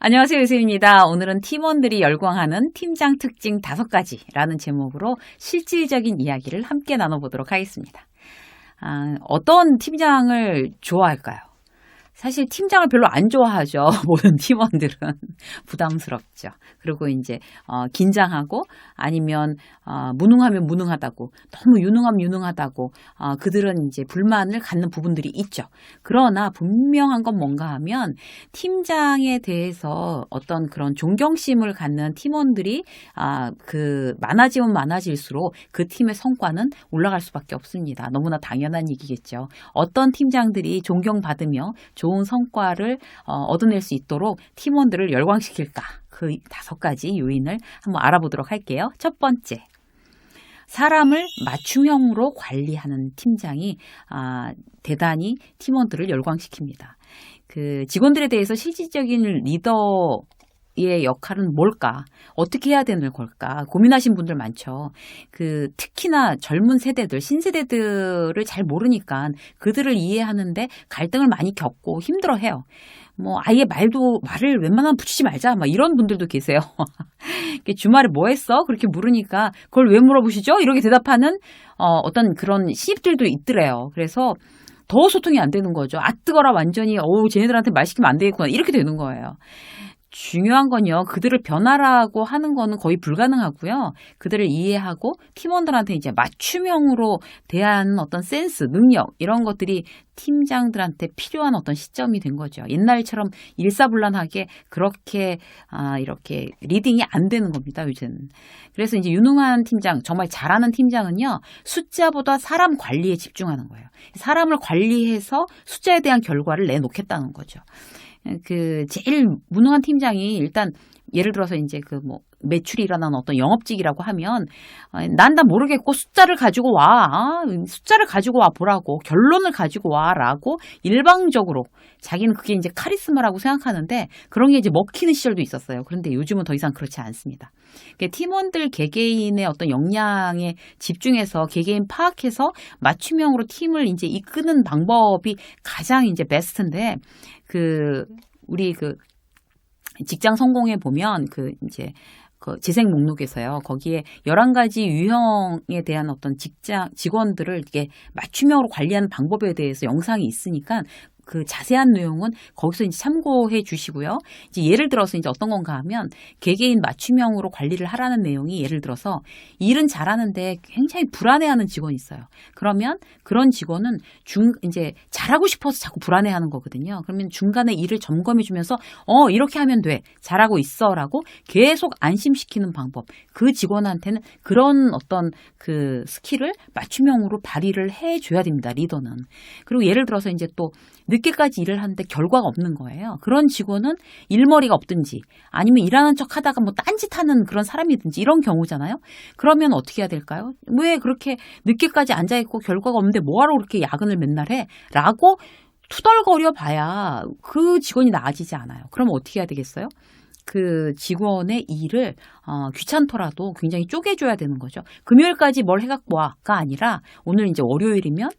안녕하세요, 유수입니다. 오늘은 팀원들이 열광하는 팀장 특징 5가지라는 제목으로 실질적인 이야기를 함께 나눠보도록 하겠습니다. 어떤 팀장을 좋아할까요? 사실 팀장을 별로 안 좋아하죠. 모든 팀원들은 부담스럽죠. 그리고 이제 긴장하고 아니면 무능하면 무능하다고, 너무 유능하면 유능하다고 그들은 이제 불만을 갖는 부분들이 있죠. 그러나 분명한 건 뭔가 하면 팀장에 대해서 어떤 그런 존경심을 갖는 팀원들이 많아지면 많아질수록 그 팀의 성과는 올라갈 수밖에 없습니다. 너무나 당연한 얘기겠죠. 어떤 팀장들이 존경받으며 좋은 성과를 얻어낼 수 있도록 팀원들을 열광시킬까? 그 5가지 요인을 한번 알아보도록 할게요. 첫 번째, 사람을 맞춤형으로 관리하는 팀장이 대단히 팀원들을 열광시킵니다. 그 직원들에 대해서 실질적인 리더의 역할은 뭘까? 어떻게 해야 되는 걸까? 고민하신 분들 많죠. 특히나 젊은 세대들, 신세대들을 잘 모르니까 그들을 이해하는데 갈등을 많이 겪고 힘들어해요. 아예 말을 웬만하면 붙이지 말자. 이런 분들도 계세요. 주말에 뭐 했어? 그렇게 물으니까 그걸 왜 물어보시죠? 이렇게 대답하는 어떤 그런 신입들도 있더래요. 그래서 더 소통이 안 되는 거죠. 뜨거라 완전히 쟤네들한테 말 시키면 안 되겠구나. 이렇게 되는 거예요. 중요한 건요, 그들을 변화라고 하는 거는 거의 불가능하고요. 그들을 이해하고 팀원들한테 이제 맞춤형으로 대하는 어떤 센스, 능력, 이런 것들이 팀장들한테 필요한 어떤 시점이 된 거죠. 옛날처럼 일사불란하게 그렇게 이렇게 리딩이 안 되는 겁니다, 요새는. 그래서 이제 유능한 팀장, 정말 잘하는 팀장은요, 숫자보다 사람 관리에 집중하는 거예요. 사람을 관리해서 숫자에 대한 결과를 내놓겠다는 거죠. 제일 무능한 팀장이 일단 예를 들어서 이제 매출이 일어나는 어떤 영업직이라고 하면 난 다 모르겠고 숫자를 가지고 와. 숫자를 가지고 와 보라고. 결론을 가지고 와라고 일방적으로 자기는 그게 이제 카리스마라고 생각하는데 그런 게 이제 먹히는 시절도 있었어요. 그런데 요즘은 더 이상 그렇지 않습니다. 팀원들 개개인의 어떤 역량에 집중해서 개개인 파악해서 맞춤형으로 팀을 이제 이끄는 방법이 가장 이제 베스트인데 우리 직장 성공에 보면 재생 목록에서요. 거기에 11가지 유형에 대한 어떤 직원들을 이렇게 맞춤형으로 관리하는 방법에 대해서 영상이 있으니까 그 자세한 내용은 거기서 이제 참고해 주시고요. 이제 예를 들어서 이제 어떤 건가 하면 개개인 맞춤형으로 관리를 하라는 내용이 예를 들어서 일은 잘하는데 굉장히 불안해하는 직원이 있어요. 그러면 그런 직원은 이제 잘하고 싶어서 자꾸 불안해하는 거거든요. 그러면 중간에 일을 점검해 주면서 이렇게 하면 돼. 잘하고 있어라고 계속 안심시키는 방법. 그 직원한테는 그런 어떤 스킬을 맞춤형으로 발휘를 해 줘야 됩니다. 리더는. 그리고 예를 들어서 이제 또 늦게까지 일을 하는데 결과가 없는 거예요. 그런 직원은 일머리가 없든지 아니면 일하는 척 하다가 딴짓하는 그런 사람이든지 이런 경우잖아요. 그러면 어떻게 해야 될까요? 왜 그렇게 늦게까지 앉아있고 결과가 없는데 뭐하러 그렇게 야근을 맨날 해? 라고 투덜거려 봐야 그 직원이 나아지지 않아요. 그럼 어떻게 해야 되겠어요? 그 직원의 일을 귀찮더라도 굉장히 쪼개줘야 되는 거죠. 금요일까지 뭘 해갖고 와가 아니라 오늘 이제 월요일이면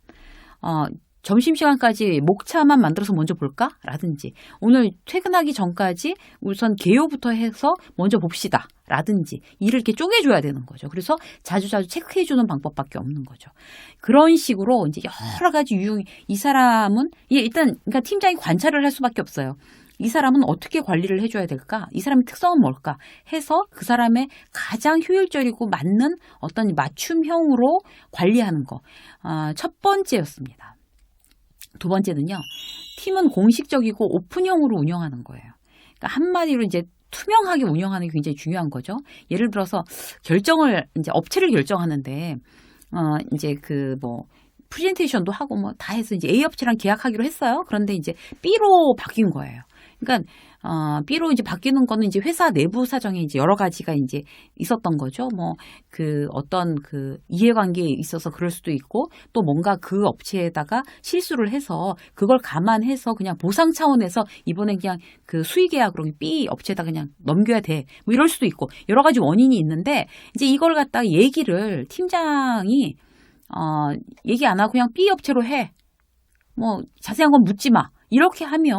점심시간까지 목차만 만들어서 먼저 볼까? 라든지 오늘 퇴근하기 전까지 우선 개요부터 해서 먼저 봅시다. 라든지 일을 이렇게 쪼개줘야 되는 거죠. 그래서 자주자주 체크해주는 방법밖에 없는 거죠. 그런 식으로 이제 여러 가지 유형이 이 사람은 일단 그러니까 팀장이 관찰을 할 수밖에 없어요. 이 사람은 어떻게 관리를 해줘야 될까? 이 사람의 특성은 뭘까? 해서 그 사람의 가장 효율적이고 맞는 어떤 맞춤형으로 관리하는 거. 첫 번째였습니다. 두 번째는요, 팀은 공식적이고 오픈형으로 운영하는 거예요. 그러니까 한마디로 이제 투명하게 운영하는 게 굉장히 중요한 거죠. 예를 들어서 이제 업체를 결정하는데, 이제 프레젠테이션도 하고 다 해서 이제 A 업체랑 계약하기로 했어요. 그런데 이제 B로 바뀐 거예요. 그러니까 B로 이제 바뀌는 거는 이제 회사 내부 사정에 이제 여러 가지가 이제 있었던 거죠. 어떤 이해관계에 있어서 그럴 수도 있고 또 뭔가 그 업체에다가 실수를 해서 그걸 감안해서 그냥 보상 차원에서 이번에 그냥 수의 계약으로 B 업체에다 그냥 넘겨야 돼. 이럴 수도 있고 여러 가지 원인이 있는데 이제 이걸 갖다가 얘기를 팀장이 얘기 안 하고 그냥 B 업체로 해. 자세한 건 묻지 마. 이렇게 하면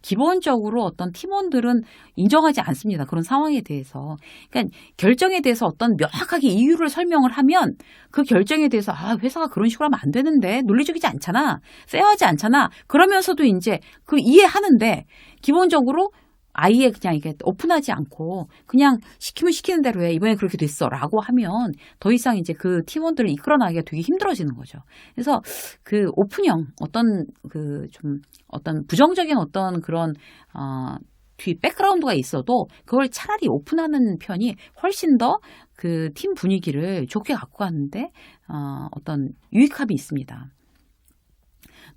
기본적으로 어떤 팀원들은 인정하지 않습니다. 그런 상황에 대해서. 그러니까 결정에 대해서 어떤 명확하게 이유를 설명을 하면 그 결정에 대해서 회사가 그런 식으로 하면 안 되는데 논리적이지 않잖아. 페어하지 않잖아. 그러면서도 이제 그 이해하는데 기본적으로 아예 그냥 이게 오픈하지 않고 그냥 시키면 시키는 대로 해. 이번에 그렇게 됐어. 라고 하면 더 이상 이제 그 팀원들을 이끌어나기가 되게 힘들어지는 거죠. 그래서 그 오픈형 어떤 어떤 부정적인 어떤 그런, 뒤 백그라운드가 있어도 그걸 차라리 오픈하는 편이 훨씬 더 그 팀 분위기를 좋게 갖고 가는데, 어떤 유익함이 있습니다.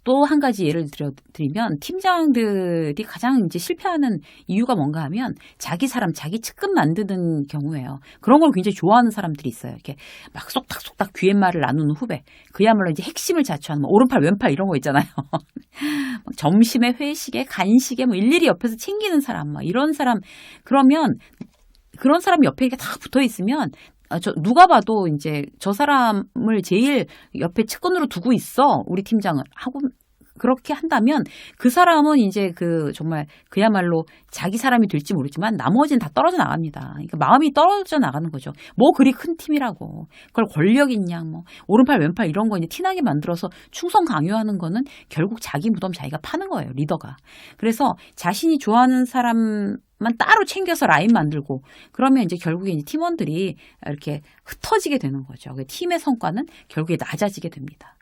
또 한 가지 예를 드리면 팀장들이 가장 이제 실패하는 이유가 뭔가 하면 자기 사람, 자기 측근 만드는 경우예요. 그런 걸 굉장히 좋아하는 사람들이 있어요. 이렇게 막 쏙닥쏙닥 귀옛말을 나누는 후배. 그야말로 이제 핵심을 자초하는 오른팔, 왼팔 이런 거 있잖아요. 점심에, 회식에, 간식에 일일이 옆에서 챙기는 사람, 이런 사람. 그러면 그런 사람 옆에 이렇게 다 붙어 있으면 누가 봐도 이제 저 사람을 제일 옆에 측근으로 두고 있어. 우리 팀장은. 하고 그렇게 한다면 그 사람은 이제 정말 그야말로 자기 사람이 될지 모르지만 나머지는 다 떨어져 나갑니다. 그러니까 마음이 떨어져 나가는 거죠. 뭐 그리 큰 팀이라고. 그걸 권력 있냐, 오른팔, 왼팔 이런 거 이제 티나게 만들어서 충성 강요하는 거는 결국 자기 무덤 자기가 파는 거예요. 리더가. 그래서 자신이 좋아하는 사람만 따로 챙겨서 라인 만들고 그러면 이제 결국에 이제 팀원들이 이렇게 흩어지게 되는 거죠. 팀의 성과는 결국에 낮아지게 됩니다.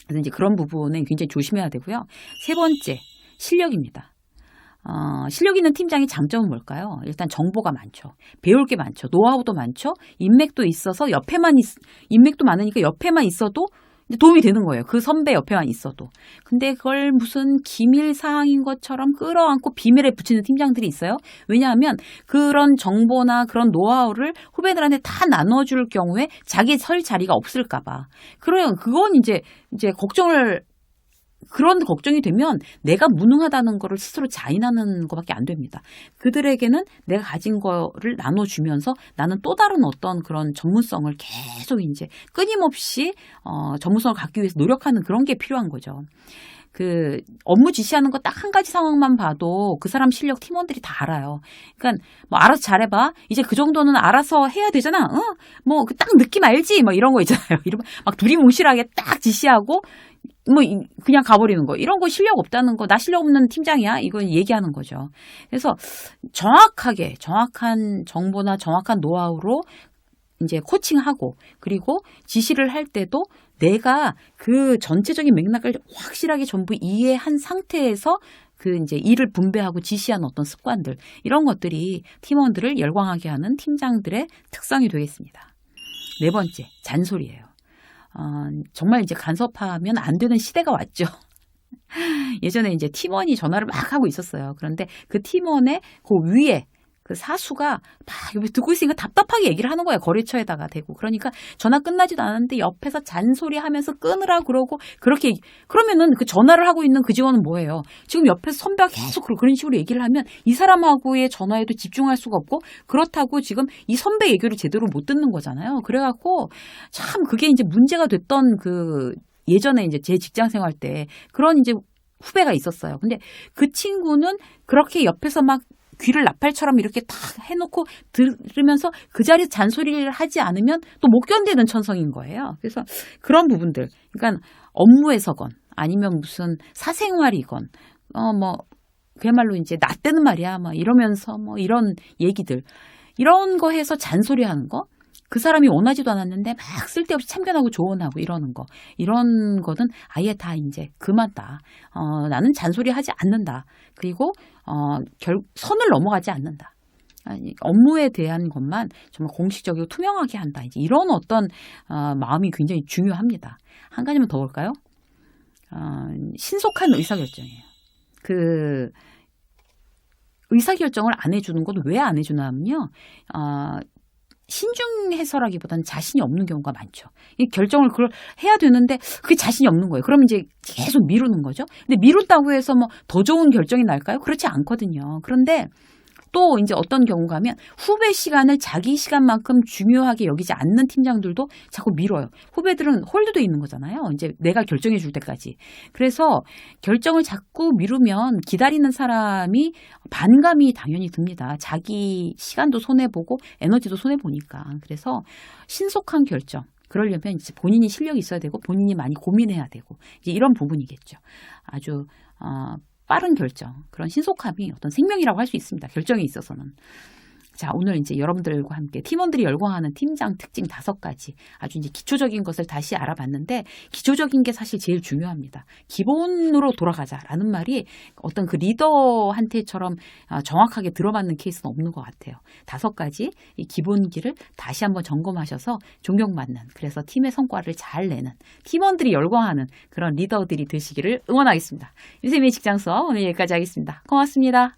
그래서 이제 그런 부분은 굉장히 조심해야 되고요. 세 번째, 실력입니다. 실력 있는 팀장의 장점은 뭘까요? 일단 정보가 많죠. 배울 게 많죠. 노하우도 많죠. 인맥도 있어서 인맥도 많으니까 옆에만 있어도 도움이 되는 거예요. 그 선배 옆에만 있어도. 근데 그걸 무슨 기밀 사항인 것처럼 끌어안고 비밀에 붙이는 팀장들이 있어요. 왜냐하면 그런 정보나 그런 노하우를 후배들한테 다 나눠줄 경우에 자기 설 자리가 없을까 봐. 그러면 그건 이제 그런 걱정이 되면 내가 무능하다는 거를 스스로 자인하는 것밖에 안 됩니다. 그들에게는 내가 가진 거를 나눠주면서 나는 또 다른 어떤 그런 전문성을 계속 이제 끊임없이 전문성을 갖기 위해서 노력하는 그런 게 필요한 거죠. 업무 지시하는 거 딱 한 가지 상황만 봐도 그 사람 실력 팀원들이 다 알아요. 그러니까 알아서 잘해봐. 이제 그 정도는 알아서 해야 되잖아. 딱 느낌 알지? 이런 거 있잖아요. 이러면 막 두리뭉실하게 딱 지시하고 그냥 가버리는 거. 이런 거 실력 없다는 거. 나 실력 없는 팀장이야. 이건 얘기하는 거죠. 그래서 정확한 정보나 정확한 노하우로 이제 코칭하고 그리고 지시를 할 때도 내가 그 전체적인 맥락을 확실하게 전부 이해한 상태에서 이제 일을 분배하고 지시하는 어떤 습관들, 이런 것들이 팀원들을 열광하게 하는 팀장들의 특성이 되겠습니다. 네 번째, 잔소리예요. 정말 이제 간섭하면 안 되는 시대가 왔죠. 예전에 이제 팀원이 전화를 막 하고 있었어요. 그런데 그 팀원의 그 위에 그 사수가 막 옆에 듣고 있으니까 답답하게 얘기를 하는 거예요. 거래처에다가 대고. 그러니까 전화 끝나지도 않았는데 옆에서 잔소리 하면서 끊으라 그러고 그러면은 그 전화를 하고 있는 그 직원은 뭐예요? 지금 옆에서 선배가 계속 그런 식으로 얘기를 하면 이 사람하고의 전화에도 집중할 수가 없고 그렇다고 지금 이 선배 얘기를 제대로 못 듣는 거잖아요. 그래갖고 참 그게 이제 문제가 됐던 예전에 이제 제 직장 생활 때 그런 이제 후배가 있었어요. 근데 그 친구는 그렇게 옆에서 막 귀를 나팔처럼 이렇게 딱 해놓고 들으면서 그 자리에서 잔소리를 하지 않으면 또 못 견디는 천성인 거예요. 그래서 그런 부분들, 그러니까 업무에서건 아니면 무슨 사생활이건, 그야말로 이제 나 때는 말이야, 이러면서 이런 얘기들, 이런 거 해서 잔소리하는 거, 그 사람이 원하지도 않았는데 막 쓸데없이 참견하고 조언하고 이러는 거, 이런 거는 아예 다 이제 그만다. 나는 잔소리하지 않는다. 그리고 선을 넘어가지 않는다. 업무에 대한 것만 정말 공식적이고 투명하게 한다. 이제 이런 어떤 마음이 굉장히 중요합니다. 한 가지만 더 볼까요? 신속한 의사결정이에요. 의사결정을 안 해주는 건 왜 안 해주냐면요. 신중해서라기보다는 자신이 없는 경우가 많죠. 이 결정을 그걸 해야 되는데 그게 자신이 없는 거예요. 그럼 이제 계속 미루는 거죠. 근데 미룬다고 해서 더 좋은 결정이 날까요? 그렇지 않거든요. 그런데 또 이제 어떤 경우가 하면 후배 시간을 자기 시간만큼 중요하게 여기지 않는 팀장들도 자꾸 미뤄요. 후배들은 홀드돼 있는 거잖아요. 이제 내가 결정해 줄 때까지. 그래서 결정을 자꾸 미루면 기다리는 사람이 반감이 당연히 듭니다. 자기 시간도 손해보고 에너지도 손해보니까. 그래서 신속한 결정. 그러려면 이제 본인이 실력이 있어야 되고 본인이 많이 고민해야 되고 이제 이런 부분이겠죠. 아주 빠른 결정, 그런 신속함이 어떤 생명이라고 할 수 있습니다. 결정에 있어서는. 자, 오늘 이제 여러분들과 함께 팀원들이 열광하는 팀장 특징 5가지 아주 이제 기초적인 것을 다시 알아봤는데 기초적인 게 사실 제일 중요합니다. 기본으로 돌아가자라는 말이 어떤 그 리더한테처럼 정확하게 들어맞는 케이스는 없는 것 같아요. 5가지 이 기본기를 다시 한번 점검하셔서 존경받는, 그래서 팀의 성과를 잘 내는, 팀원들이 열광하는 그런 리더들이 되시기를 응원하겠습니다. 유세민의 직장 수업 오늘 여기까지 하겠습니다. 고맙습니다.